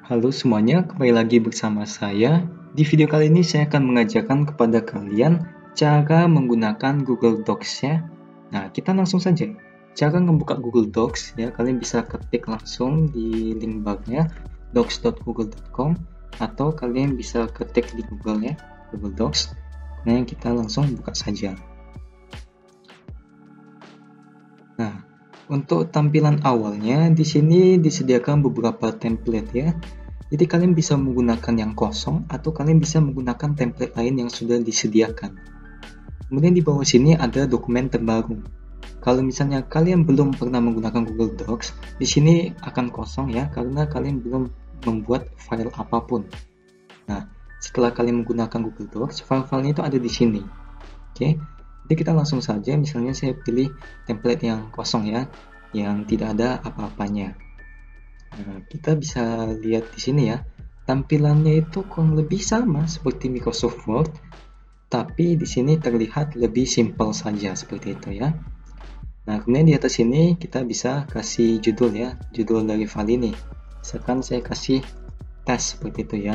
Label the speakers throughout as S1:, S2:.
S1: Halo semuanya, kembali lagi bersama saya. Di video kali ini saya akan mengajarkan kepada kalian cara menggunakan Google Docs ya. Nah, kita langsung saja. Cara membuka Google Docs ya, kalian bisa ketik langsung di link barnya docs.google.com atau kalian bisa ketik di Google ya, Google Docs. Nah, kita langsung buka saja. Nah, untuk tampilan awalnya di sini disediakan beberapa template ya. Jadi kalian bisa menggunakan yang kosong atau kalian bisa menggunakan template lain yang sudah disediakan. Kemudian di bawah sini ada dokumen terbaru. Kalau misalnya kalian belum pernah menggunakan Google Docs, di sini akan kosong ya karena kalian belum membuat file apapun. Nah, setelah kalian menggunakan Google Docs, file-filenya itu ada di sini. Oke. Jadi kita langsung saja, misalnya saya pilih template yang kosong ya, yang tidak ada apa-apanya. Nah, kita bisa lihat di sini ya, tampilannya itu kurang lebih sama seperti Microsoft Word, tapi di sini terlihat lebih simpel saja seperti itu ya. Nah, kemudian di atas sini kita bisa kasih judul ya, judul dari file ini. Misalkan saya kasih tes seperti itu ya.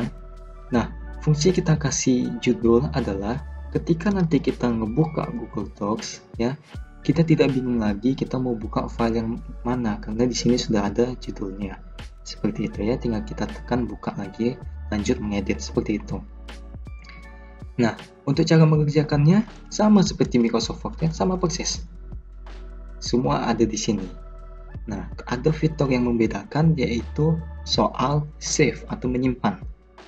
S1: Nah, fungsi kita kasih judul adalah ketika nanti kita ngebuka Google Docs ya, kita tidak bingung lagi kita mau buka file yang mana karena di sini sudah ada judulnya. Seperti itu ya, tinggal kita tekan buka lagi, lanjut mengedit seperti itu. Nah, untuk cara mengerjakannya sama seperti Microsoft Word ya, sama persis. Semua ada di sini. Nah, ada fitur yang membedakan yaitu soal save atau menyimpan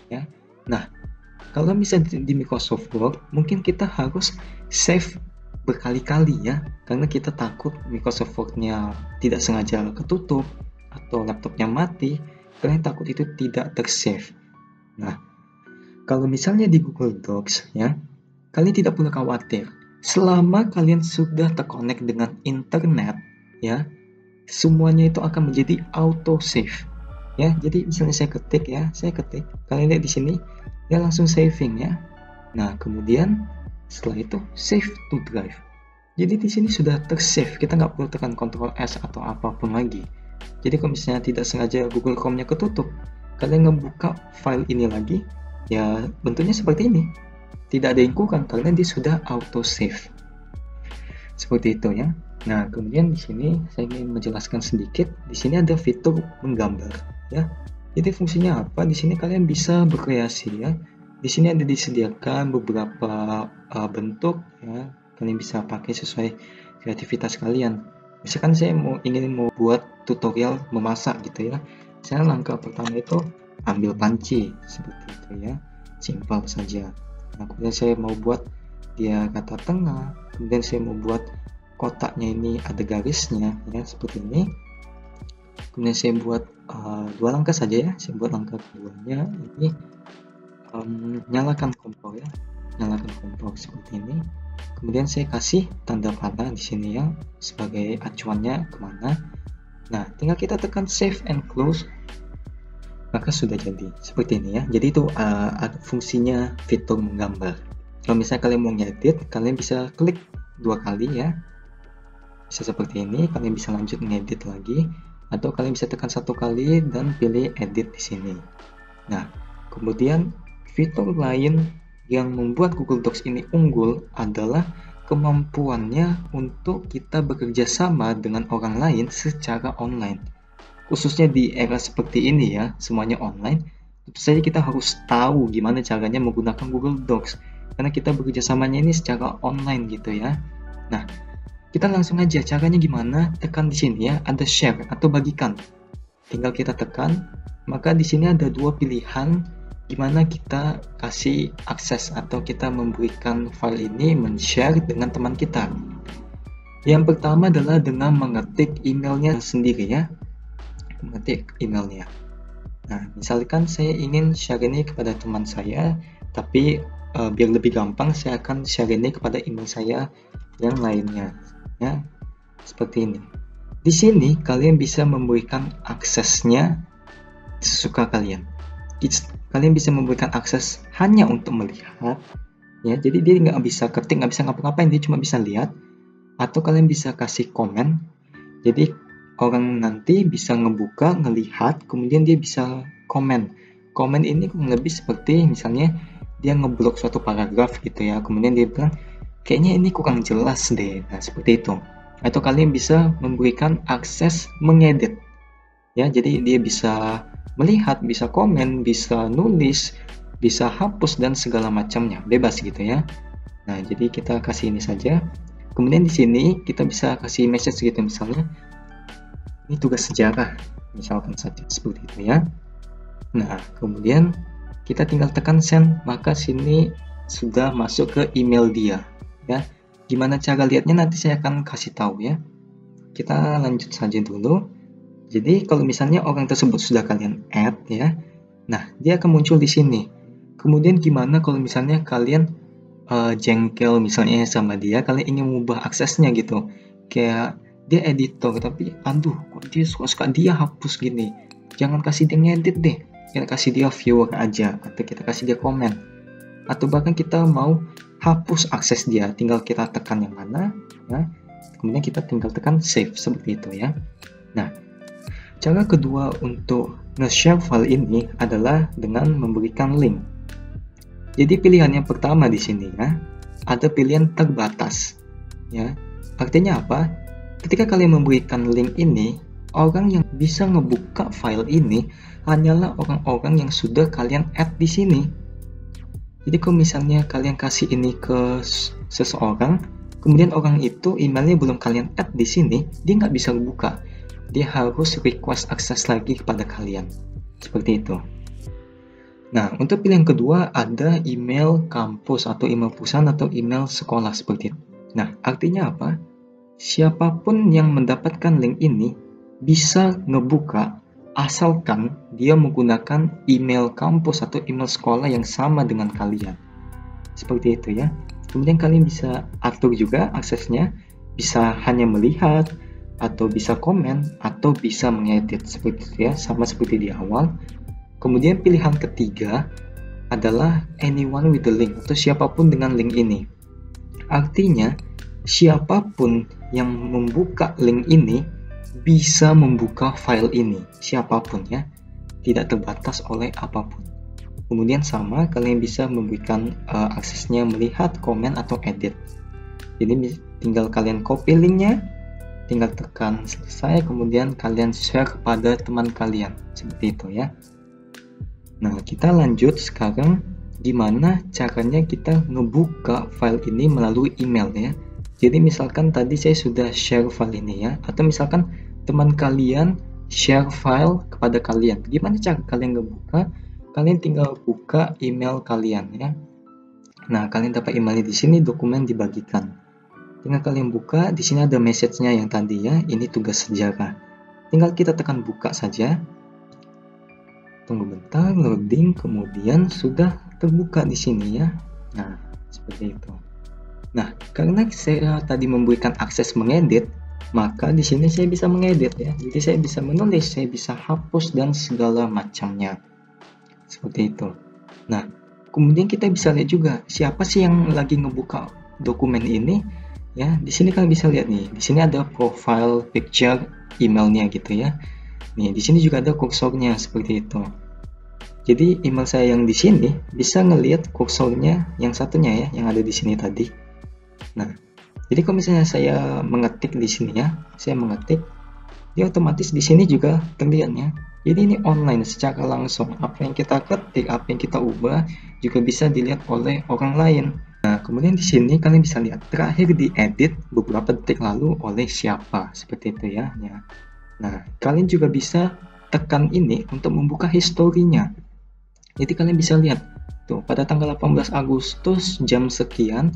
S1: ya. Nah, kalau misalnya di Microsoft Word, mungkin kita harus save berkali-kali ya, karena kita takut Microsoft Word-nya tidak sengaja ketutup atau laptopnya mati, kalian takut itu tidak tersave. Nah, kalau misalnya di Google Docs ya, kalian tidak perlu khawatir. Selama kalian sudah terkonek dengan internet ya, semuanya itu akan menjadi auto save. Ya, jadi misalnya saya ketik, kalian lihat di sini, ya langsung saving ya. Nah, kemudian setelah itu save to drive. Jadi di sini sudah tersave, kita nggak perlu tekan Ctrl S atau apapun lagi. Jadi kalau misalnya tidak sengaja Google Chrome-nya ketutup, kalian ngebuka file ini lagi, ya bentuknya seperti ini. Tidak ada yang kurang karena dia sudah auto save. Seperti itu ya. Nah, kemudian di sini saya ingin menjelaskan sedikit. Di sini ada fitur menggambar ya. Jadi fungsinya apa? Di sini kalian bisa berkreasi ya. Di sini ada disediakan beberapa bentuk ya. Kalian bisa pakai sesuai kreativitas kalian. Misalkan saya ingin buat tutorial memasak gitu ya. Saya langkah pertama itu ambil panci seperti itu ya. Simpel saja. Nah, kemudian saya mau buat dia kata tengah. Kemudian saya mau buat kotaknya ini ada garisnya ya seperti ini. Kemudian saya buat dua langkah saja ya. Saya buat langkah keduanya ini nyalakan kompor ya, nyalakan kompor seperti ini. Kemudian saya kasih tanda panah di sini ya sebagai acuannya kemana. Nah, tinggal kita tekan save and close, maka sudah jadi seperti ini ya. Jadi itu ada fungsinya fitur menggambar. Kalau misalnya kalian mau ngedit, kalian bisa klik dua kali ya. Bisa seperti ini, kalian bisa lanjut ngedit lagi, atau kalian bisa tekan satu kali dan pilih edit di sini. Nah, kemudian fitur lain yang membuat Google Docs ini unggul adalah kemampuannya untuk kita bekerja sama dengan orang lain secara online. Khususnya di era seperti ini ya, semuanya online, tentu saja kita harus tahu gimana caranya menggunakan Google Docs, karena kita bekerja samanya ini secara online gitu ya. Nah, kita langsung aja caranya gimana, tekan di sini ya, ada share atau bagikan. Tinggal kita tekan, maka di sini ada dua pilihan gimana kita kasih akses atau kita memberikan file ini men-share dengan teman kita. Yang pertama adalah dengan mengetik emailnya sendiri ya, mengetik emailnya. Nah, misalkan saya ingin share ini kepada teman saya, tapi biar lebih gampang saya akan share ini kepada email saya yang lainnya. Ya, seperti ini. Di sini kalian bisa memberikan aksesnya sesuka kalian. Kalian bisa memberikan akses hanya untuk melihat, ya. Jadi dia nggak bisa ketik, nggak bisa ngapa-ngapain, dia cuma bisa lihat. Atau kalian bisa kasih komen. Jadi orang nanti bisa ngebuka, ngelihat, kemudian dia bisa komen. Komen ini kurang lebih seperti misalnya dia ngeblok suatu paragraf gitu ya, kemudian dia bilang kayaknya ini kurang jelas deh. Nah, seperti itu. Atau kalian bisa memberikan akses mengedit. Ya, jadi dia bisa melihat, bisa komen, bisa nulis, bisa hapus dan segala macamnya, bebas gitu ya. Nah, jadi kita kasih ini saja. Kemudian di sini kita bisa kasih message gitu, misalnya ini tugas sejarah, misalkan saja seperti itu ya. Nah, kemudian kita tinggal tekan send, maka sini sudah masuk ke email dia ya. Gimana cara lihatnya nanti saya akan kasih tahu ya. Kita lanjut saja dulu. Jadi kalau misalnya orang tersebut sudah kalian add ya, nah dia akan muncul di sini. Kemudian gimana kalau misalnya kalian jengkel misalnya sama dia, kalian ingin mengubah aksesnya gitu, kayak dia editor tapi aduh kok dia suka dia hapus gini, jangan kasih dia ngedit deh, kita kasih dia viewer aja, atau kita kasih dia komen, atau bahkan kita mau hapus akses dia, tinggal kita tekan yang mana ya, kemudian kita tinggal tekan save seperti itu ya. Nah, cara kedua untuk nge-share file ini adalah dengan memberikan link. Jadi pilihan yang pertama di sini ya, ada pilihan terbatas. Ya, artinya apa? Ketika kalian memberikan link ini, orang yang bisa ngebuka file ini hanyalah orang-orang yang sudah kalian add di sini. Jadi kalau misalnya kalian kasih ini ke seseorang, kemudian orang itu emailnya belum kalian add di sini, dia nggak bisa buka. Dia harus request akses lagi kepada kalian. Seperti itu. Nah, untuk pilihan kedua ada email kampus atau email perusahaan atau email sekolah seperti itu. Nah, artinya apa? Siapapun yang mendapatkan link ini bisa ngebuka asalkan dia menggunakan email kampus atau email sekolah yang sama dengan kalian. Seperti itu ya. Kemudian kalian bisa atur juga aksesnya, bisa hanya melihat, atau bisa komen, atau bisa mengedit seperti itu ya, sama seperti di awal. Kemudian pilihan ketiga adalah anyone with the link atau siapapun dengan link ini. Artinya siapapun yang membuka link ini bisa membuka file ini, siapapun ya, tidak terbatas oleh apapun. Kemudian sama, kalian bisa memberikan aksesnya melihat, komen, atau edit. Jadi tinggal kalian copy linknya, tinggal tekan selesai, kemudian kalian share kepada teman kalian, seperti itu ya. Nah, kita lanjut sekarang gimana caranya kita ngebuka file ini melalui email ya. Jadi misalkan tadi saya sudah share file ini ya, atau misalkan teman kalian share file kepada kalian. Gimana cara kalian ngebuka? Kalian tinggal buka email kalian ya. Nah, kalian dapat emailnya di sini, dokumen dibagikan. Tinggal kalian buka, di sini ada message-nya yang tadi ya, ini tugas sejarah. Tinggal kita tekan buka saja. Tunggu bentar, loading, kemudian sudah terbuka di sini ya. Nah, seperti itu. Nah, karena saya tadi memberikan akses mengedit, maka di sini saya bisa mengedit ya. Jadi saya bisa menulis, saya bisa hapus dan segala macamnya. Seperti itu. Nah, kemudian kita bisa lihat juga siapa sih yang lagi ngebuka dokumen ini ya. Di sini kalian bisa lihat nih. Di sini ada profile picture emailnya gitu ya. Nih, di sini juga ada kursornya seperti itu. Jadi email saya yang di sini bisa ngelihat kursornya yang satunya ya, yang ada di sini tadi. Nah, jadi kalau misalnya saya mengetik di sini ya, saya mengetik, dia otomatis di sini juga terlihatnya. Jadi ini online secara langsung, apa yang kita ketik, apa yang kita ubah juga bisa dilihat oleh orang lain. Nah, kemudian di sini kalian bisa lihat terakhir diedit beberapa detik lalu oleh siapa, seperti itu ya. Nah, kalian juga bisa tekan ini untuk membuka historinya. Jadi kalian bisa lihat tuh pada tanggal 18 Agustus jam sekian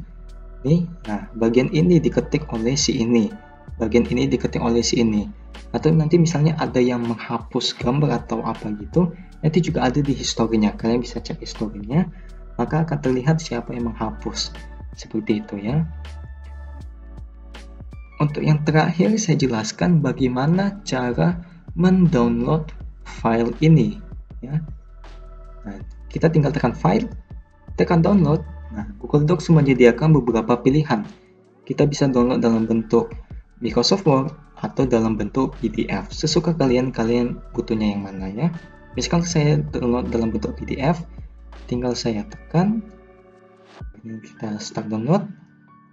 S1: nih. Nah, bagian ini diketik oleh si ini, bagian ini diketik oleh si ini. Atau nanti misalnya ada yang menghapus gambar atau apa gitu, nanti juga ada di historinya. Kalian bisa cek historinya, maka akan terlihat siapa yang menghapus. Seperti itu ya. Untuk yang terakhir saya jelaskan bagaimana cara mendownload file ini ya. Nah, kita tinggal tekan file, tekan download. Nah, Google Docs menyediakan beberapa pilihan. Kita bisa download dalam bentuk Microsoft Word atau dalam bentuk PDF. Sesuka kalian butuhnya yang mana ya. Misalkan saya download dalam bentuk PDF, tinggal saya tekan, ini kita start download.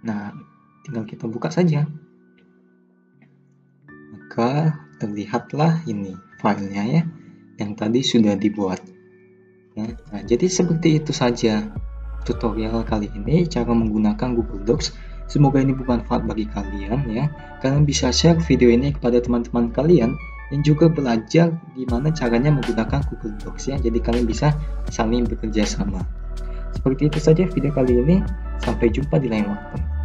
S1: Nah, tinggal kita buka saja. Maka terlihatlah ini filenya ya, yang tadi sudah dibuat. Ya, nah, jadi seperti itu saja tutorial kali ini, cara menggunakan Google Docs. Semoga ini bermanfaat bagi kalian ya. Kalian bisa share video ini kepada teman-teman kalian yang juga belajar gimana caranya menggunakan Google Docs ya. Jadi kalian bisa saling bekerja sama. Seperti itu saja video kali ini. Sampai jumpa di lain waktu.